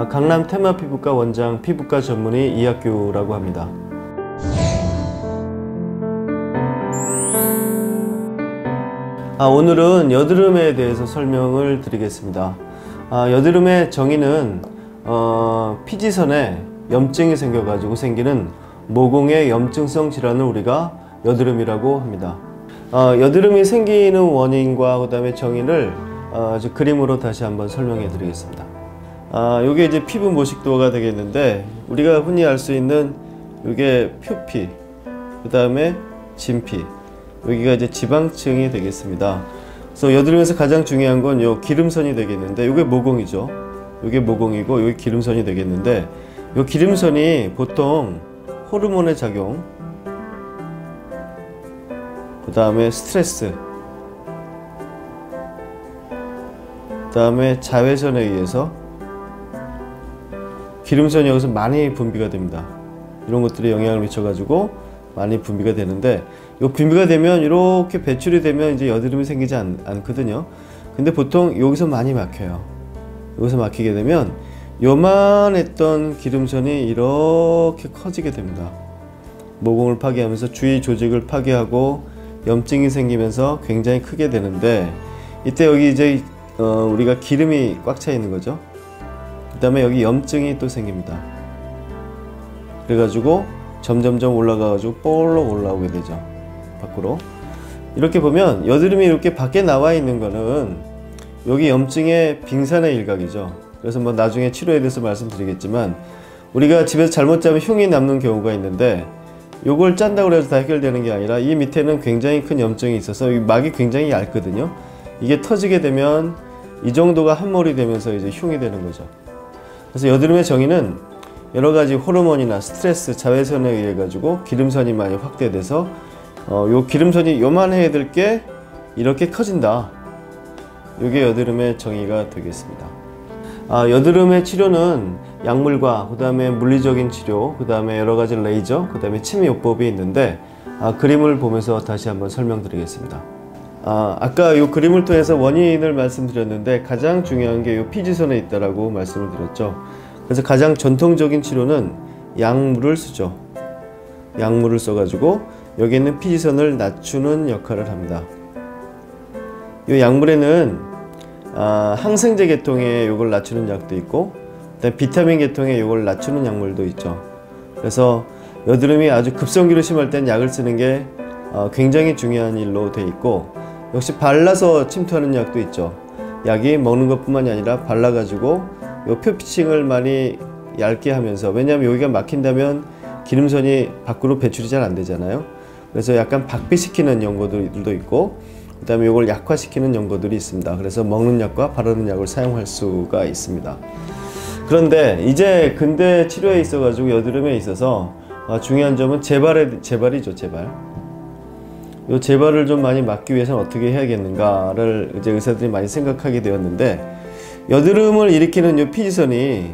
강남 테마피부과 원장 피부과 전문의 이학규라고 합니다. 오늘은 여드름에 대해서 설명을 드리겠습니다. 여드름의 정의는 피지선에 염증이 생겨가지고 생기는 모공의 염증성 질환을 우리가 여드름이라고 합니다. 여드름이 생기는 원인과 그 다음에 정의를 그림으로 다시 한번 설명해 드리겠습니다. 요게 이제 피부 모식도가 되겠는데, 우리가 흔히 알 수 있는 요게 표피, 그 다음에 진피, 여기가 이제 지방층이 되겠습니다. 그래서 여드름에서 가장 중요한 건 요 기름선이 되겠는데, 요게 모공이죠. 요게 모공이고 요게 기름선이 되겠는데, 요 기름선이 보통 호르몬의 작용, 그 다음에 스트레스, 그 다음에 자외선에 의해서 기름선이 여기서 많이 분비가 됩니다. 이런 것들이 영향을 미쳐가지고 많이 분비가 되는데, 이 분비가 되면 이렇게 배출이 되면 이제 여드름이 생기지 않거든요. 근데 보통 여기서 많이 막혀요. 여기서 막히게 되면 요만했던 기름선이 이렇게 커지게 됩니다. 모공을 파괴하면서 주위 조직을 파괴하고 염증이 생기면서 굉장히 크게 되는데, 이때 여기 이제 우리가 기름이 꽉 차 있는 거죠. 그 다음에 여기 염증이 또 생깁니다. 그래가지고 점점점 올라가가지고 볼록 올라오게 되죠. 밖으로. 이렇게 보면 여드름이 이렇게 밖에 나와 있는 거는 여기 염증의 빙산의 일각이죠. 그래서 뭐 나중에 치료에 대해서 말씀드리겠지만, 우리가 집에서 잘못 짜면 흉이 남는 경우가 있는데, 요걸 짠다고 해서 다 해결되는 게 아니라 이 밑에는 굉장히 큰 염증이 있어서 이 막이 굉장히 얇거든요. 이게 터지게 되면 이 정도가 함몰이 되면서 이제 흉이 되는 거죠. 그래서 여드름의 정의는 여러 가지 호르몬이나 스트레스, 자외선에 의해 가지고 기름선이 많이 확대돼서 요 기름선이 요만해야 될 게 이렇게 커진다. 이게 여드름의 정의가 되겠습니다. 여드름의 치료는 약물과 그 다음에 물리적인 치료, 그 다음에 여러 가지 레이저, 그 다음에 침요법이 있는데, 그림을 보면서 다시 한번 설명드리겠습니다. 아까 이 그림을 통해서 원인을 말씀드렸는데, 가장 중요한 게 이 피지선에 있다라고 말씀을 드렸죠. 그래서 가장 전통적인 치료는 약물을 쓰죠. 약물을 써가지고 여기 있는 피지선을 낮추는 역할을 합니다. 이 약물에는 항생제 계통의 요걸 낮추는 약도 있고, 그다음에 비타민 계통의 요걸 낮추는 약물도 있죠. 그래서 여드름이 아주 급성기로 심할 땐 약을 쓰는 게 굉장히 중요한 일로 돼 있고, 역시 발라서 침투하는 약도 있죠. 약이 먹는 것뿐만이 아니라 발라가지고 요 표피층을 많이 얇게 하면서, 왜냐하면 여기가 막힌다면 기름선이 밖으로 배출이 잘 안 되잖아요. 그래서 약간 박비시키는 연고들도 있고, 그 다음에 이걸 약화시키는 연고들이 있습니다. 그래서 먹는 약과 바르는 약을 사용할 수가 있습니다. 그런데 이제 근대 치료에 있어 가지고 여드름에 있어서 중요한 점은 재발이죠. 이 재발을 좀 많이 막기 위해서는 어떻게 해야겠는가를 이제 의사들이 많이 생각하게 되었는데, 여드름을 일으키는 이 피지선이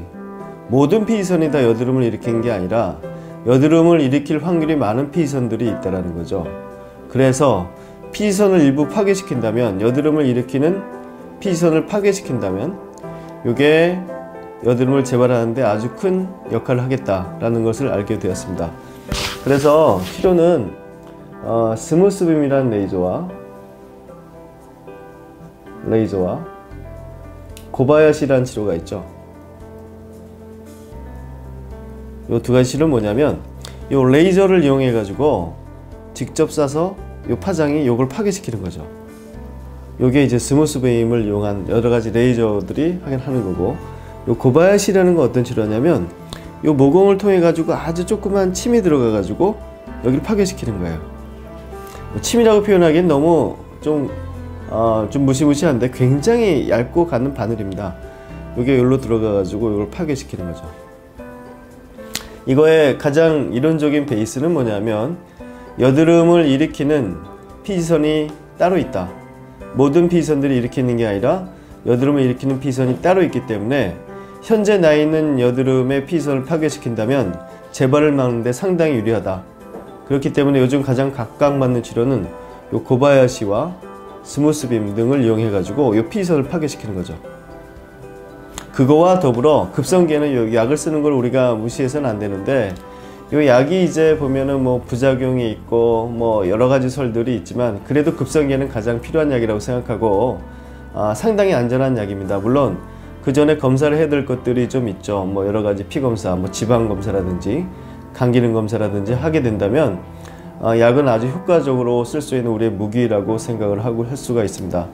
모든 피지선이 다 여드름을 일으키는 게 아니라 여드름을 일으킬 확률이 많은 피지선들이 있다는 거죠. 그래서 피지선을 일부 파괴시킨다면, 여드름을 일으키는 피지선을 파괴시킨다면 이게 여드름을 재발하는데 아주 큰 역할을 하겠다라는 것을 알게 되었습니다. 그래서 치료는 스무스빔이라는 레이저와 고바야시라는 치료가 있죠. 이 두 가지 치료는 뭐냐면, 이 레이저를 이용해 가지고 직접 쏴서 이 파장이 요걸 파괴시키는 거죠. 요게 이제 스무스빔을 이용한 여러 가지 레이저들이 하는 거고, 요 고바야시라는 건 어떤 치료냐면, 요 모공을 통해 가지고 아주 조그만 침이 들어가 가지고 여기를 파괴시키는 거예요. 침이라고 표현하기엔 너무 좀 무시무시한데, 굉장히 얇고 가는 바늘입니다. 이게 여기로 들어가 가지고 이걸 파괴시키는 거죠. 이거의 가장 이론적인 베이스는 뭐냐면, 여드름을 일으키는 피지선이 따로 있다. 모든 피지선들이 일으키는 게 아니라 여드름을 일으키는 피지선이 따로 있기 때문에, 현재 나 있는 여드름의 피지선을 파괴시킨다면 재발을 막는 데 상당히 유리하다. 그렇기 때문에 요즘 가장 각광받는 치료는 요 고바야시와 스무스빔 등을 이용해 가지고 요 피지선을 파괴시키는 거죠. 그거와 더불어 급성기에는 약을 쓰는 걸 우리가 무시해서는 안 되는데, 이 약이 이제 보면은 뭐 부작용이 있고 뭐 여러 가지 설들이 있지만 그래도 급성기에는 가장 필요한 약이라고 생각하고 상당히 안전한 약입니다. 물론 그 전에 검사를 해야 될 것들이 좀 있죠. 뭐 여러 가지 피 검사, 뭐 지방 검사라든지 간 기능 검사라든지 하게 된다면 약은 아주 효과적으로 쓸 수 있는 우리의 무기라고 생각을 하고 할 수가 있습니다.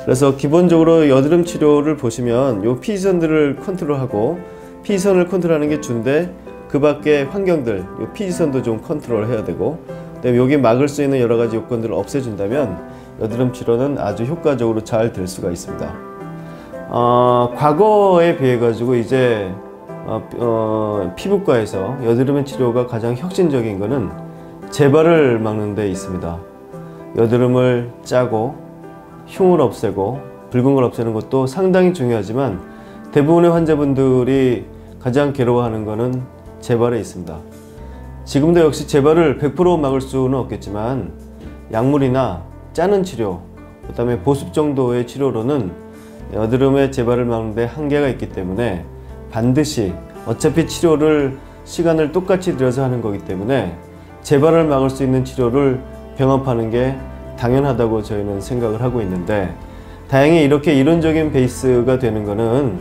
그래서 기본적으로 여드름 치료를 보시면 요 피지선들을 컨트롤하고 피지선을 컨트롤하는 게 주인데 그 밖에 환경들, 요 피지선도 좀 컨트롤 해야 되고, 그다음에 여기 막을 수 있는 여러 가지 요건들을 없애준다면 여드름 치료는 아주 효과적으로 잘 될 수가 있습니다. 과거에 비해 가지고 이제 피부과에서 여드름 치료가 가장 혁신적인 것은 재발을 막는 데 있습니다. 여드름을 짜고 흉을 없애고 붉은 걸 없애는 것도 상당히 중요하지만 대부분의 환자분들이 가장 괴로워하는 것은 재발에 있습니다. 지금도 역시 재발을 100% 막을 수는 없겠지만 약물이나 짜는 치료, 그 다음에 보습 정도의 치료로는 여드름의 재발을 막는 데 한계가 있기 때문에 반드시 어차피 치료를 시간을 똑같이 들여서 하는 거기 때문에 재발을 막을 수 있는 치료를 병합하는 게 당연하다고 저희는 생각을 하고 있는데, 다행히 이렇게 이론적인 베이스가 되는 거는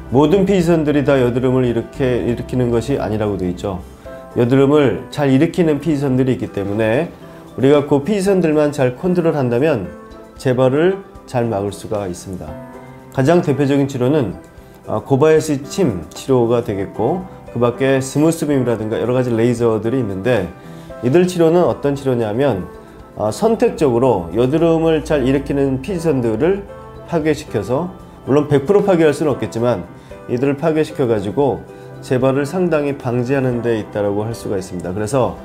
모든 피지선들이 다 여드름을 일으키는 것이 아니라고 되어 있죠. 여드름을 잘 일으키는 피지선들이 있기 때문에 우리가 그 피지선들만 잘 컨트롤 한다면 재발을 잘 막을 수가 있습니다. 가장 대표적인 치료는 고바야시 침 치료가 되겠고, 그 밖에 스무스빔이라든가 여러 가지 레이저들이 있는데, 이들 치료는 어떤 치료냐면 선택적으로 여드름을 잘 일으키는 피지선들을 파괴시켜서, 물론 100% 파괴할 수는 없겠지만 이들을 파괴시켜 가지고 재발을 상당히 방지하는 데 있다고 할 수가 있습니다. 그래서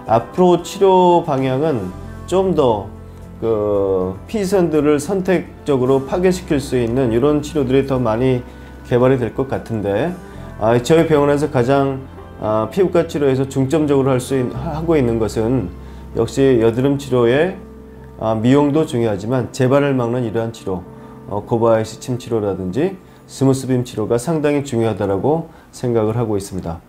앞으로 치료 방향은 좀 더 피지선들을 선택적으로 파괴시킬 수 있는 이런 치료들이 더 많이 개발이 될 것 같은데, 저희 병원에서 가장 피부과 치료에서 중점적으로 하고 있는 것은 역시 여드름 치료의 미용도 중요하지만 재발을 막는 이러한 치료, 고바야시 침 치료라든지 스무스빔 치료가 상당히 중요하다고 생각을 하고 있습니다.